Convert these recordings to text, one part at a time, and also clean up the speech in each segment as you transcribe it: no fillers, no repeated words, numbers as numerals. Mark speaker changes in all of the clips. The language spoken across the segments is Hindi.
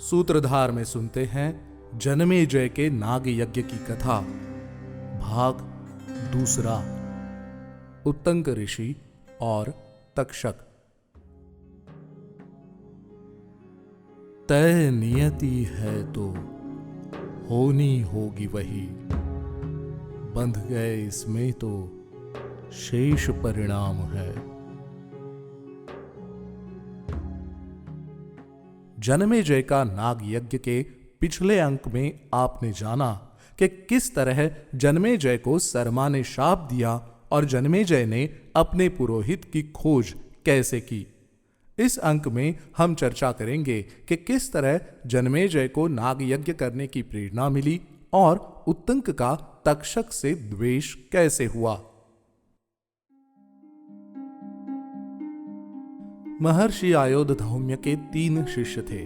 Speaker 1: सूत्रधार में सुनते हैं जनमेजय के नाग यज्ञ की कथा, भाग दूसरा। उत्तंक ऋषि और तक्षक। तय नियति है तो होनी होगी वही, बंध गए इसमें तो शेष परिणाम है। जनमेजय का नाग यज्ञ के पिछले अंक में आपने जाना कि किस तरह जनमेजय को सरमा ने शाप दिया और जनमेजय ने अपने पुरोहित की खोज कैसे की। इस अंक में हम चर्चा करेंगे कि किस तरह जनमेजय को नाग यज्ञ करने की प्रेरणा मिली और उत्तंक का तक्षक से द्वेष कैसे हुआ। महर्षि आयोधधौम्य के 3 शिष्य थे,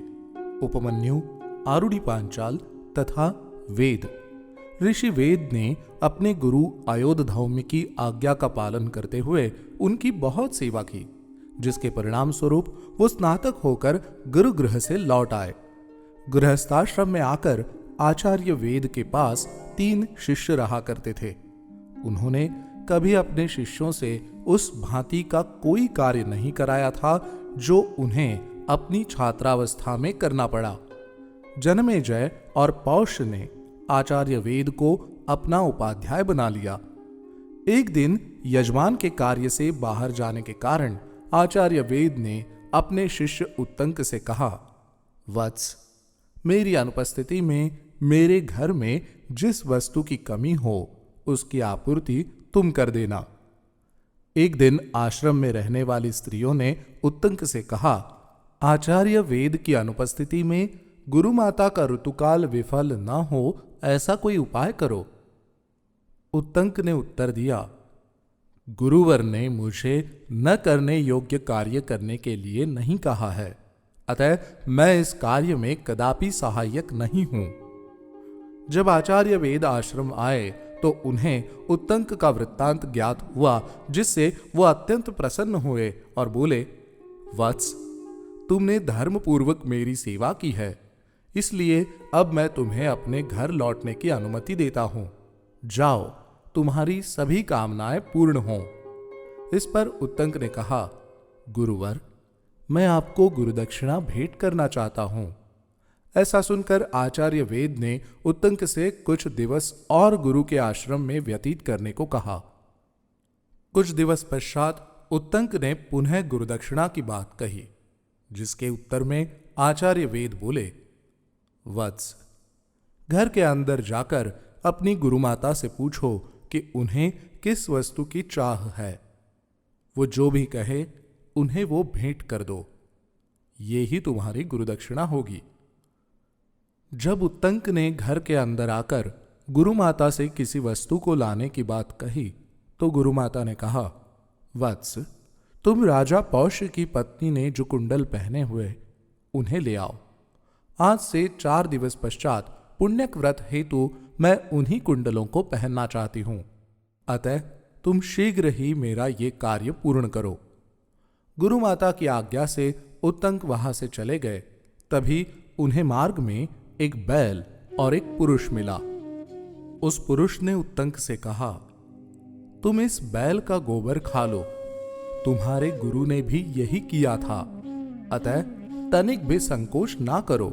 Speaker 1: उपमन्यु, आरुणि पांचाल तथा वेद। ऋषि वेद ने अपने गुरु आयोधधौम्य की आज्ञा का पालन करते हुए उनकी बहुत सेवा की, जिसके परिणाम स्वरूप वो स्नातक होकर गुरुगृह से लौट आए। गृहस्थाश्रम में आकर आचार्य वेद के पास 3 शिष्य रहा करते थे। उन्होंने कभी अपने शिष्यों से उस भांति का कोई कार्य नहीं कराया था जो उन्हें अपनी छात्रावस्था में करना पड़ा। जनमेजय और पौष्य ने आचार्य वेद को अपना उपाध्याय बना लिया। एक दिन यजमान के कार्य से बाहर जाने के कारण आचार्य वेद ने अपने शिष्य उत्तंक से कहा, वत्स, मेरी अनुपस्थिति में मेरे घर में जिस वस्तु की कमी हो उसकी आपूर्ति तुम कर देना। एक दिन आश्रम में रहने वाली स्त्रियों ने उत्तंक से कहा, आचार्य वेद की अनुपस्थिति में गुरु माता का ऋतुकाल विफल न हो ऐसा कोई उपाय करो। उत्तंक ने उत्तर दिया, गुरुवर ने मुझे न करने योग्य कार्य करने के लिए नहीं कहा है, अतः मैं इस कार्य में कदापि सहायक नहीं हूं। जब आचार्य वेद आश्रम आए तो उन्हें उत्तंक का वृत्तांत ज्ञात हुआ, जिससे वो अत्यंत प्रसन्न हुए और बोले, वत्स, तुमने धर्म पूर्वक मेरी सेवा की है, इसलिए अब मैं तुम्हें अपने घर लौटने की अनुमति देता हूं। जाओ, तुम्हारी सभी कामनाएं पूर्ण हों। इस पर उत्तंक ने कहा, गुरुवर, मैं आपको गुरुदक्षिणा भेंट करना चाहता हूं। ऐसा सुनकर आचार्य वेद ने उत्तंक से कुछ दिवस और गुरु के आश्रम में व्यतीत करने को कहा। कुछ दिवस पश्चात उत्तंक ने पुनः गुरुदक्षिणा की बात कही, जिसके उत्तर में आचार्य वेद बोले, वत्स, घर के अंदर जाकर अपनी गुरुमाता से पूछो कि उन्हें किस वस्तु की चाह है। वो जो भी कहे उन्हें वो भेंट कर दो, ये ही तुम्हारी गुरुदक्षिणा होगी। जब उत्तंक ने घर के अंदर आकर गुरुमाता से किसी वस्तु को लाने की बात कही तो गुरुमाता ने कहा, वत्स, तुम राजा पौष्य की पत्नी ने जो कुंडल पहने हुए उन्हें ले आओ। आज से 4 दिवस पश्चात पुण्यक व्रत हेतु मैं उन्हीं कुंडलों को पहनना चाहती हूं, अतः तुम शीघ्र ही मेरा ये कार्य पूर्ण करो। गुरुमाता की आज्ञा से उत्तंक वहां से चले गए। तभी उन्हें मार्ग में एक बैल और एक पुरुष मिला। उस पुरुष ने उत्तंक से कहा, तुम इस बैल का गोबर खा लो, तुम्हारे गुरु ने भी यही किया था, अतः तनिक भी संकोच ना करो।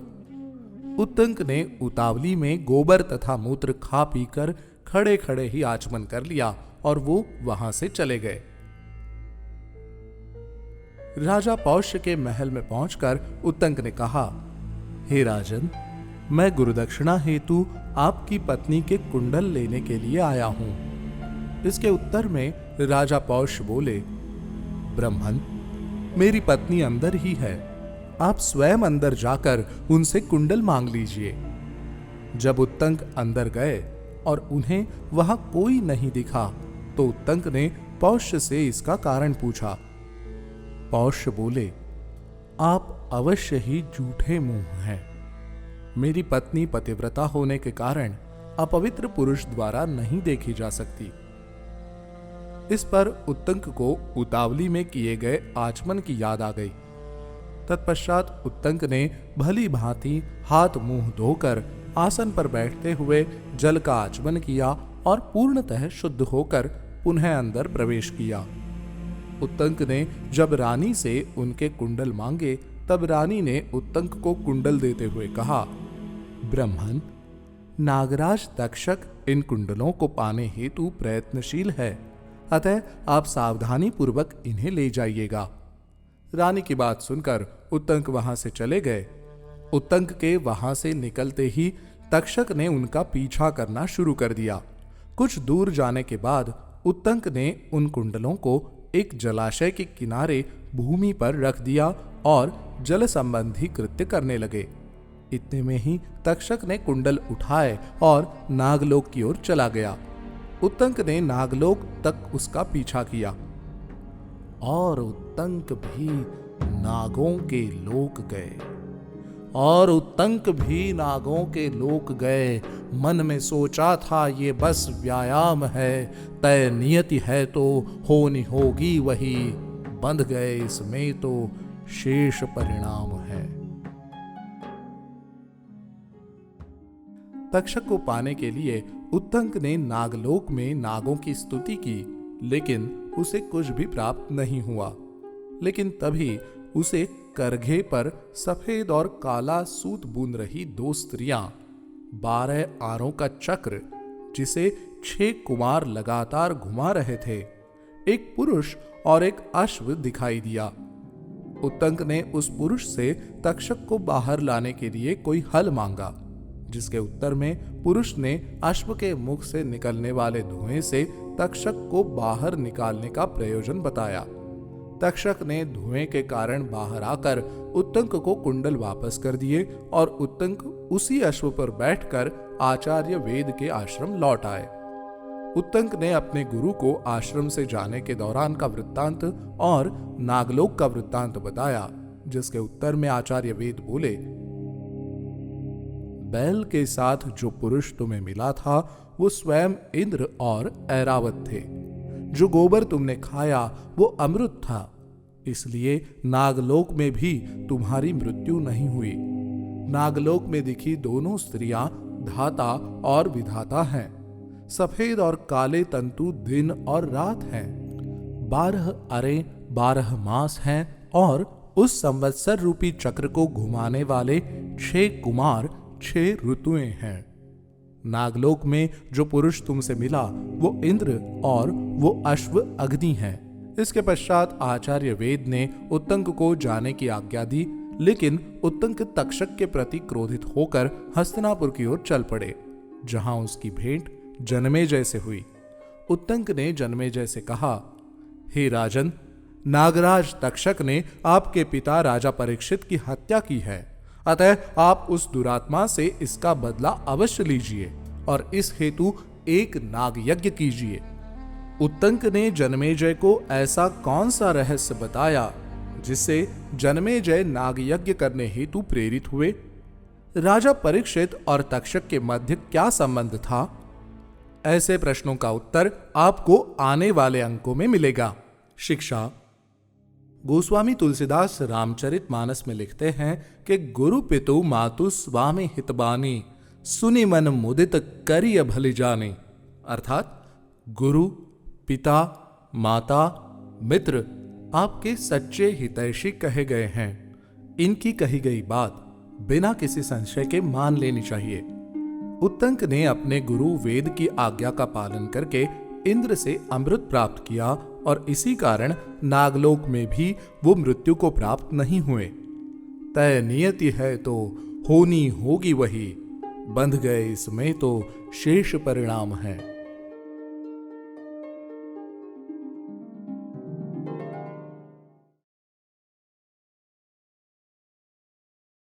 Speaker 1: उत्तंक ने उतावली में गोबर तथा मूत्र खा पीकर खड़े खड़े ही आचमन कर लिया और वो वहां से चले गए। राजा पौष्य के महल में पहुंचकर उत्तंक ने कहा, हे राजन, मैं गुरुदक्षिणा हेतु आपकी पत्नी के कुंडल लेने के लिए आया हूं। इसके उत्तर में राजा पौष्य बोले, ब्रह्मन, मेरी पत्नी अंदर ही है, आप स्वयं अंदर जाकर उनसे कुंडल मांग लीजिए। जब उत्तंक अंदर गए और उन्हें वहां कोई नहीं दिखा तो उत्तंक ने पौष्य से इसका कारण पूछा। पौष्य बोले, आप अवश्य ही झूठे मुंह हैं। मेरी पत्नी पतिव्रता होने के कारण अपवित्र पुरुष द्वारा नहीं देखी जा सकती। इस पर उत्तंक को उतावली में किए गए आचमन की याद आ गई तत्पश्चात उत्तंक ने भली भांति हाथ मुंह धोकर आसन पर बैठते हुए जल का आचमन किया और पूर्णतः शुद्ध होकर पुनः अंदर प्रवेश किया। उत्तंक ने जब रानी से उनके कुंडल मांगे तब रानी ने उत्तंक को कुंडल देते हुए कहा, ब्रह्मन, नागराज तक्षक इन कुंडलों को पाने हेतु प्रयत्नशील है, अतः आप सावधानी पूर्वक इन्हें ले जाइएगा। रानी की बात सुनकर उत्तंक वहां से चले गए। उत्तंक के वहां से निकलते ही तक्षक ने उनका पीछा करना शुरू कर दिया। कुछ दूर जाने के बाद उत्तंक ने उन कुंडलों को एक जलाशय के किनारे भूमि पर रख दिया और जल संबंधी कृत्य करने लगे। इतने में ही तक्षक ने कुंडल उठाए और नागलोक की ओर चला गया। उत्तंक ने नागलोक तक उसका पीछा किया और उत्तंक भी नागों के लोक गए। मन में सोचा था ये बस व्यायाम है, तय नियति है तो होनी होगी वही, बंध गए इसमें तो शेष परिणाम है। तक्षक को पाने के लिए उत्तंक ने नागलोक में नागों की स्तुति की, लेकिन उसे कुछ भी प्राप्त नहीं हुआ। लेकिन तभी उसे करघे पर सफेद और काला सूत बूंद रही दो स्त्रियां 12 आरों का चक्र जिसे 6 कुमार लगातार घुमा रहे थे, एक पुरुष और एक अश्व दिखाई दिया। उत्तंक ने उस पुरुष से तक्षक को बाहर लाने के लिए कोई हल मांगा, जिसके उत्तर में पुरुष ने अश्व के मुख से निकलने वाले धुएं से तक्षक को बाहर निकालने का प्रयोजन बताया। तक्षक ने धुएं के कारण बाहर आकर उत्तंक को कुंडल वापस कर दिए और उत्तंक उसी अश्व पर बैठकर आचार्य वेद के आश्रम लौट आए। उत्तंक ने अपने गुरु को आश्रम से जाने के दौरान का वृत्तांत और नागलोक का वृत्तांत बताया, जिसके उत्तर में आचार्य वेद बोले, बैल के साथ जो पुरुष तुम्हें मिला था वो स्वयं इंद्र और ऐरावत थे। जो गोबर तुमने खाया वो अमृत था, इसलिए नागलोक में भी तुम्हारी मृत्यु नहीं हुई। नागलोक में दिखी दोनों स्त्रियां धाता और विधाता हैं। सफेद और काले तंतु दिन और रात हैं। 12 अरे 12 मास हैं और उस संवत्सर रूपी चक्र को घुमाने वाले 6 कुमार 6 ऋतुएं हैं। नागलोक में जो पुरुष तुमसे मिला वो इंद्र और वो अश्व अग्नि है। इसके पश्चात आचार्य वेद ने उत्तंक को जाने की आज्ञा दी, लेकिन उत्तंक तक्षक के प्रति क्रोधित होकर हस्तिनापुर की ओर चल पड़े, जहां उसकी भेंट जनमेजय से हुई। उत्तंक ने जनमेजय से कहा, हे राजन, नागराज तक्षक ने आपके पिता राजा परीक्षित की हत्या की है, अतः आप उस दुरात्मा से इसका बदला अवश्य लीजिए और इस हेतु एक नाग यज्ञ कीजिए। उत्तंक ने जनमेजय को ऐसा कौन सा रहस्य बताया जिससे जनमेजय नाग यज्ञ करने हेतु प्रेरित हुए? राजा परीक्षित और तक्षक के मध्य क्या संबंध था? ऐसे प्रश्नों का उत्तर आपको आने वाले अंकों में मिलेगा। शिक्षा। गोस्वामी तुलसीदास रामचरितमानस में लिखते हैं कि गुरु पितु मातु स्वामी हितबानी, सुनि मन मुदित करिय भली जानी। अर्थात गुरु, पिता, माता, मित्र आपके सच्चे हितैषी कहे गए हैं। इनकी कही गई बात बिना किसी संशय के मान लेनी चाहिए। उत्तंक ने अपने गुरु वेद की आज्ञा का पालन करके इंद्र से अमृत प्राप्त किया और इसी कारण नागलोक में भी वो मृत्यु को प्राप्त नहीं हुए। तय नियति है तो होनी होगी वही, बंध गए इसमें तो शेष परिणाम है।